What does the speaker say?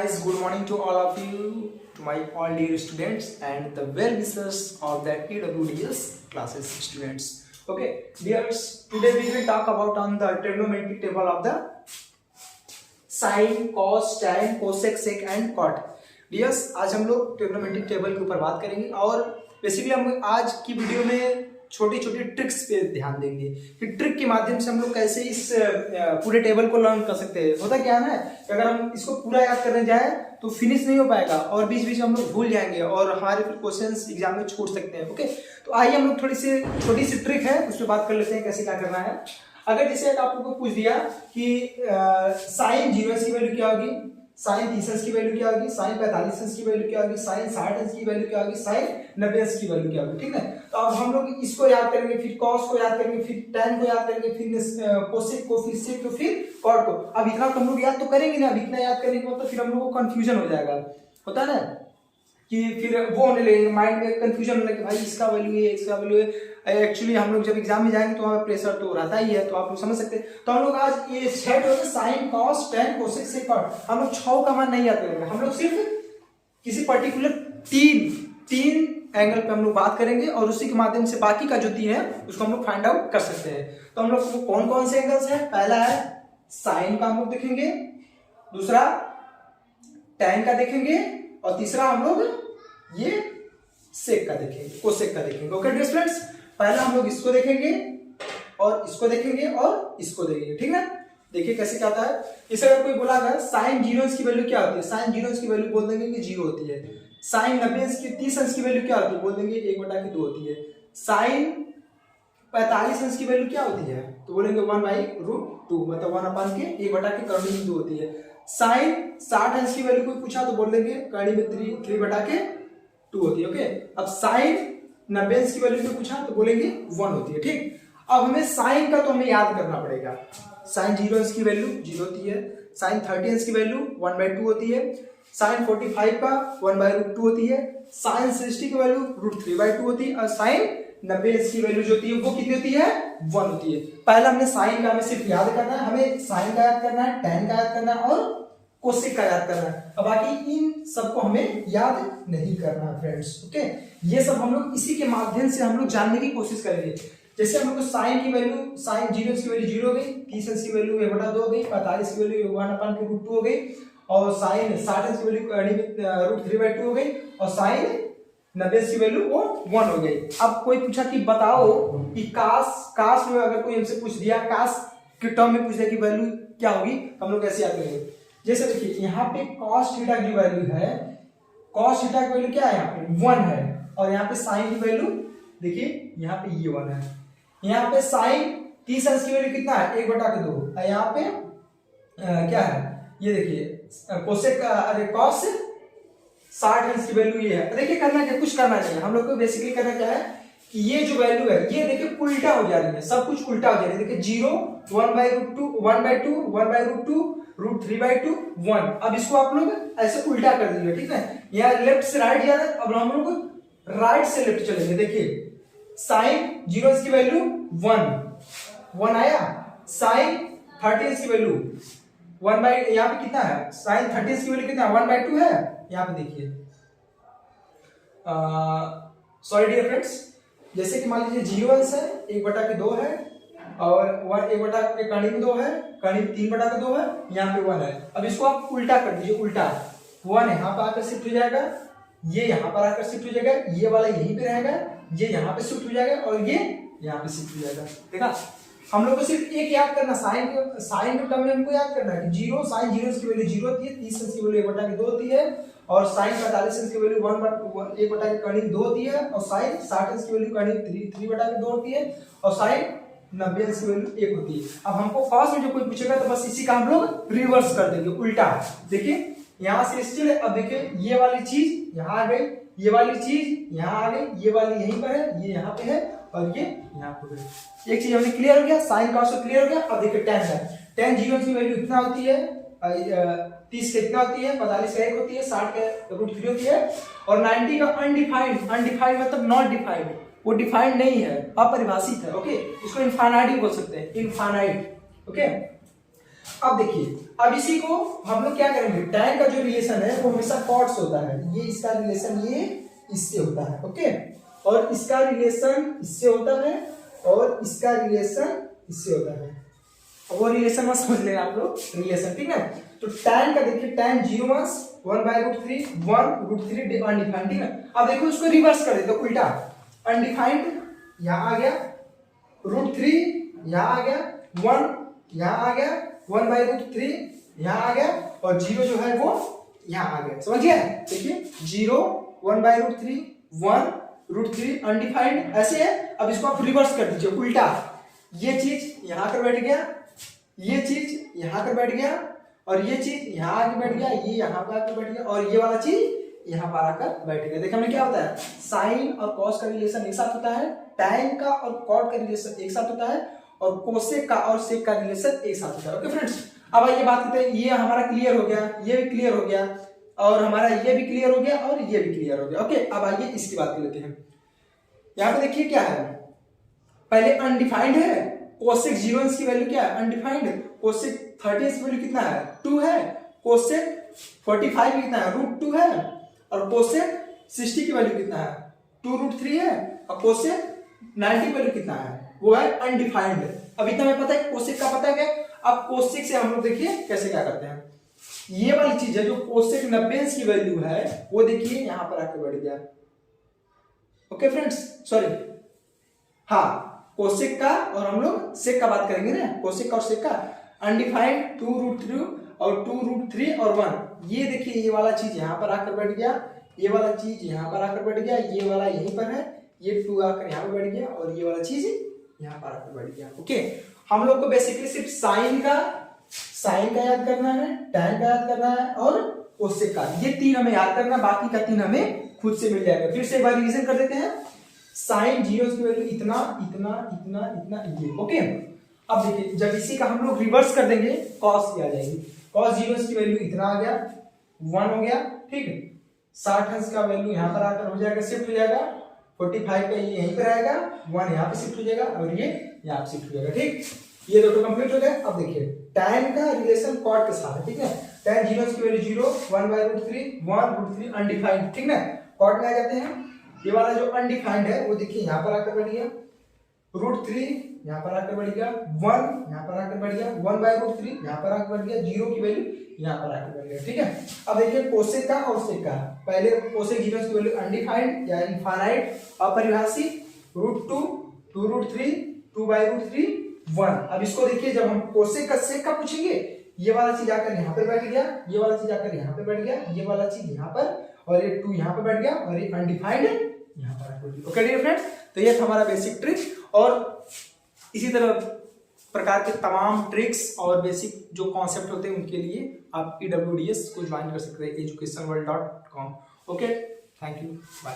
guys, good morning to all of you, to my all dear students and the well wishers of the EWDS classes students. Okay, dears, today we will talk about on the trigonometric table of the sin, cos, tan, cosec, sec and cot. Dears, आज हम लोग trigonometric table के ऊपर बात करेंगे और basically हम आज की वीडियो में छोटी छोटी ट्रिक्स पे ध्यान देंगे कि ट्रिक के माध्यम से हम लोग कैसे इस पूरे टेबल को लर्न कर सकते हैं। होता क्या है ना, अगर हम इसको पूरा याद करने जाए तो फिनिश नहीं हो पाएगा और बीच बीच में हम लोग भूल जाएंगे और हमारे फिर क्वेश्चंस एग्जाम में छूट सकते हैं। ओके, तो आइए हम लोग थोड़ी सी छोटी सी ट्रिक है उस पर बात कर लेते हैं कैसे क्या करना है। अगर जैसे आप लोगों को पूछ दिया कि साइन 0 की वैल्यू क्या होगी, साइन 30 की वैल्यू क्या होगी, साइन 45 की वैल्यू क्या होगी, साइन 60 की वैल्यू क्या होगी, साइन 90 की वैल्यू क्या होगी। ठीक है, तो अब हम लोग इसको याद करेंगे, फिर कॉस को याद करेंगे, फिर टैन को याद करेंगे, फिर कोसेक को, फिर सेक को, फिर कॉट को। अब इतना तो हम लोग याद तो करेंगे ना, अब इतना याद करने के बाद तो फिर हम लोग को कंफ्यूजन हो जाएगा। होता है ना कि फिर वो होने लगेगा, माइंड में कंफ्यूजन होने लगे, भाई इसका वैल्यू है, इसका वैल्यू है। एक्चुअली हम लोग जब एग्जाम में जाएंगे तो वहाँ प्रेशर तो रहता ही है, तो आप लोग समझ सकते हैं। तो हम लोग आज ये सेट हो गए साइन, कॉस, टैन, कोसेक, सेक, कॉट। हम लोग 6 का मान नहीं याद करेंगे, हम लोग सिर्फ किसी पर्टिकुलर तीन एंगल पे हम लोग बात करेंगे और उसी के माध्यम से बाकी का जो 3 है उसको हम लोग फाइंड आउट कर सकते हैं। तो हम लोग कौन कौन से एंगल्स है, पहला है साइन का हम लोग देखेंगे, दूसरा टैन का देखेंगे और तीसरा हम लोग ये सेक का देखेंगे, कोसेक का देखेंगे। ओके डियर फ्रेंड्स, पहला हम लोग इसको देखेंगे और इसको देखेंगे और इसको देखेंगे। ठीक है, देखिए कैसे क्या होता है। इसे अगर कोई बोला अगर साइन 0 की वैल्यू क्या होती है, साइन 0 की वैल्यू बोल देंगे कि 0 होती है। साइन 30 की वैल्यू क्या होती है, बोल देंगे 1/2 होती है। साइन 45 की वैल्यू क्या होती है, तो बोलेंगे 1/√2, मतलब 1/1/2 होती है। साइन 60 की वैल्यू कोई पूछा तो बोल देंगे कड़ी में 3/2 होती है। ओके, अब साइन 90 की वैल्यू पूछा तो बोलेंगे 1 होती है। ठीक, अब हमें साइन का तो हमें याद करना पड़ेगा। साइन 0 की वैल्यू 0 होती है, साइन 30 की वैल्यू 1/2 होती है, साइन 45 का 1/√2 होती है, साइन 60 की वैल्यू √3/2 होती है और साइन 90 की वैल्यू जो होती है वो कितनी होती है, 1 होती है। पहला हमने साइन का हमें सिर्फ याद करना है, हमें साइन का याद करना है, टैन का याद करना है और कोसेक का याद करना है। अब बाकी इन सबको हमें याद नहीं करना है फ्रेंड्स। ओके, ये सब हम लोग इसी के माध्यम से हम लोग जानने की कोशिश करेंगे। जैसे हम लोग साइन की वैल्यू, साइन 0 की वैल्यू 0 हो गई, 30 की वैल्यू 1/2 हो गई, 45 की वैल्यू 1/√2 हो गई और साइन 60 की वैल्यू √3/2 हो गई और साइन 90 की वैल्यू वो 1 हो गई। अब कोई पूछा कि बताओ कि कास में अगर कोई हमसे पूछ दिया, कास के टर्म में पूछ दिया कि वैल्यू क्या होगी, हम लोग कैसे याद करेंगे। जैसे देखिए यहाँ पे cos थीटा की वैल्यू है, cos थीटा की वैल्यू क्या है, यहाँ पे 1 है और यहाँ पे साइन की वैल्यू देखिए यहाँ पे ये 1 है। यहाँ पे साइन 30 की वैल्यू कितना है, 1/2 और यहाँ पे क्या है, ये देखिए कोसेक अरे cos 60 की वैल्यू ये है। देखिए करना क्या, कुछ करना नहीं है, हम लोग को बेसिकली करना क्या है कि ये जो वैल्यू है ये देखिए उल्टा हो जा रही है, सब कुछ उल्टा हो जा रहा है। देखिए 0 1/√2 1/2 1/√2 √3/2 1। अब इसको आप लोग ऐसे उल्टा कर दीजिए। ठीक है, यहाँ लेफ्ट से राइट जा रहा है, अब हम लोग राइट से लेफ्ट चलेंगे। देखिए साइन 0 की वैल्यू 1 आया, साइन 30 की वैल्यू 1/, यहाँ पे कितना है, साइन 30 की वैल्यू कितना 1/2 है। यहाँ पे देखिए सॉरी डियर फ्रेंड्स, जैसे कि मान लीजिए 0 है, 1/2 है और 1/2 है, कड़ी में 3/2 है, यहाँ पे 1 है। अब इसको आप उल्टा कर दीजिए, उल्टा 1 यहाँ पर आकर शिफ्ट हो जाएगा, ये यहाँ पर आकर शिफ्ट हो जाएगा, ये वाला यहीं पे रहेगा, ये यहाँ पे शिफ्ट हो जाएगा और ये यहाँ पे शिफ्ट हो जाएगा। देखा, हम लोग को सिर्फ एक याद करना, साइन के टर्म में हमको याद करना है कि 0 साइन 0 की वैल्यू 0 होती है, 30 की वैल्यू 1/2 होती है और साइन 45 की वैल्यू 1/2 होती है और साइन 60 की वैल्यू 3/2 होती है और साइन 90 की वैल्यू 1 होती है। अब हमको फर्स्ट में जो कोई पूछेगा तो बस इसी का हम लोग रिवर्स कर देंगे, उल्टा। देखिए यहाँ से स्टिल, अब देखिए ये वाली चीज यहाँ आ गई, ये वाली चीज यहाँ आ गई, ये वाली यहीं पर है, ये यहाँ पे है और ये यहाँ पे। एक चीज हमने क्लियर हो गया, साइन का क्लियर हो गया। अब देखिए टैन है, टैन 0 की वैल्यू इतना होती है, 30 से इतना होती है, 45 से 1 होती है, 60 के √3 होती है और 90 का अनडिफाइंड मतलब नॉट डिफाइंड, वो डिफाइंड नहीं है, अपरिभाषित है। ओके, इसको इनफाइनाइट बोल सकते हैं, इनफाइनाइट। ओके, अब देखिए, अब इसी को हम लोग क्या करेंगे, tan का जो रिलेशन है वो हमेशा कॉट्स होता है, ये इसका रिलेशन ये इससे होता है, ओके, और इसका रिलेशन इससे होता है और इसका रिलेशन इससे होता है, वो रिलेशन मत समझ लेना आप लोग, रिलेशन, ठीक है। तो tan का देखिए, tan 0 1/√3 1√3 अनडिफाइंड, ठीक है। अब देखो इसको रिवर्स कर देते उल्टा, अनडिफाइंड यहाँ आ गया, √3 यहाँ आ गया, 1 यहाँ आ गया, 1/√3 यहाँ आ गया और 0 जो है वो यहाँ आ गया, समझ गया। देखिए 0 1/√3 1√3 अनडिफाइंड ऐसे है। अब इसको आप रिवर्स कर दीजिए उल्टा, ये चीज यहाँ पर बैठ गया, ये चीज यहाँ पर बैठ गया और ये चीज यहाँ आके बैठ गया, ये यहाँ पर आकर बैठ गया और ये वाला चीज यहाँ पर आकर बैठ गया। देखिए हमने क्या होता है, साइन और कॉस का रिलेशन एक साथ होता है, टैन का और कॉट का रिलेशन एक साथ होता है और कोसेक का और सेक का रिलेशन एक साथ होता है। ओके फ्रेंड्स, अब आइए बात करते हैं, ये हमारा क्लियर हो गया, ये भी क्लियर हो गया और हमारा ये भी क्लियर हो गया और ये भी क्लियर हो गया। ओके, अब आइए इसकी बात कर लेते हैं। यहाँ पे देखिए क्या है, पहले अनडिफाइंड है, कोसेक 0 की वैल्यू क्या है, अनडिफाइंड, कोसेक 30 की वैल्यू कितना है 2 है, कोसेक 45 कितना है √2 है और कोसेक 60 की वैल्यू कितना है 2√3 है और कोसेक 90 की वैल्यू कितना है वो है अनडिफाइंड। अब इतना हमें पता है, कोसेक का पता है क्या। अब कोसेक से हम लोग देखिए कैसे क्या करते हैं, ये वाली चीज है जो कोसेक 90 की वैल्यू है वो देखिए यहाँ पर आके बढ़ गया। ओके फ्रेंड्स, सॉरी, हाँ कोसेक का और हम लोग सेक का बात करेंगे ना, कोसेक का और सेक का, अनडिफाइंड 2√3 और 2√3 और 1, ये देखिए ये वाला चीज यहाँ पर आकर बैठ गया, ये वाला चीज यहाँ पर आकर बैठ गया, ये वाला यहीं पर है, ये 2 आकर यहाँ पर बैठ गया और ये वाला चीज यहाँ पर आकर बैठ गया। ओके, हम लोग को बेसिकली सिर्फ साइन का याद करना है, टैन का याद करना है और कोसेक का, ये 3 हमें याद करना, बाकी का 3 हमें खुद से मिल जाएगा। फिर से एक बार रिवीजन कर देते हैं, साइन 0 की वैल्यू इतना इतना इतना इतना ये। ओके, अब देखिए जब इसी का हम लोग रिवर्स कर देंगे कॉस की आ जाएगी, कॉस 0 की वैल्यू इतना आ गया 1 हो गया, ठीक है, 60 अंश का वैल्यू यहाँ पर आकर हो जाएगा, शिफ्ट हो जाएगा, 45 का ये यहीं पर आएगा, 1 यहाँ पे शिफ्ट हो जाएगा और ये यहाँ पे शिफ्ट हो जाएगा, ठीक, ये दोनों कंप्लीट हो गए। अब देखिए tan का रिलेशन कॉट के साथ है, ठीक है, tan 0 की वैल्यू 0 1/√3 1√3 अनडिफाइंड, ठीक ना, कॉट में आ जाते हैं, ये वाला जो अनडिफाइंड है वो देखिए यहाँ पर आकर बैठ गया, √3 यहाँ पर आकर बैठ गया, 1 यहाँ पर आकर बैठ गया, 1/√3 यहाँ पर आकर बैठ गया, 0 की वैल्यू यहाँ पर आकर बैठ गया, ठीक है। अब देखिए कोसेक का और सेक का, पहले कोसेक 0 की वैल्यू अनडिफाइंड या इनफाइनाइट, अपरिभाषित, √2 2√3 2/√3 1। अब इसको देखिए जब हम कोसेक का सेक का पूछेंगे, ये वाला चीज आकर यहाँ पर बैठ गया, ये वाला चीज आकर यहाँ पर बैठ गया, ये वाला चीज यहाँ पर और ये 2 यहाँ पर बैठ गया और ये अनडिफाइंड यहाँ पर बैठ गया। ओके डियर फ्रेंड्स, तो ये था हमारा बेसिक ट्रिक और इसी तरह प्रकार के तमाम ट्रिक्स और बेसिक जो कॉन्सेप्ट होते हैं उनके लिए आप EWDS को ज्वाइन कर सकते हैं educationworld.com। Okay, thank you, bye.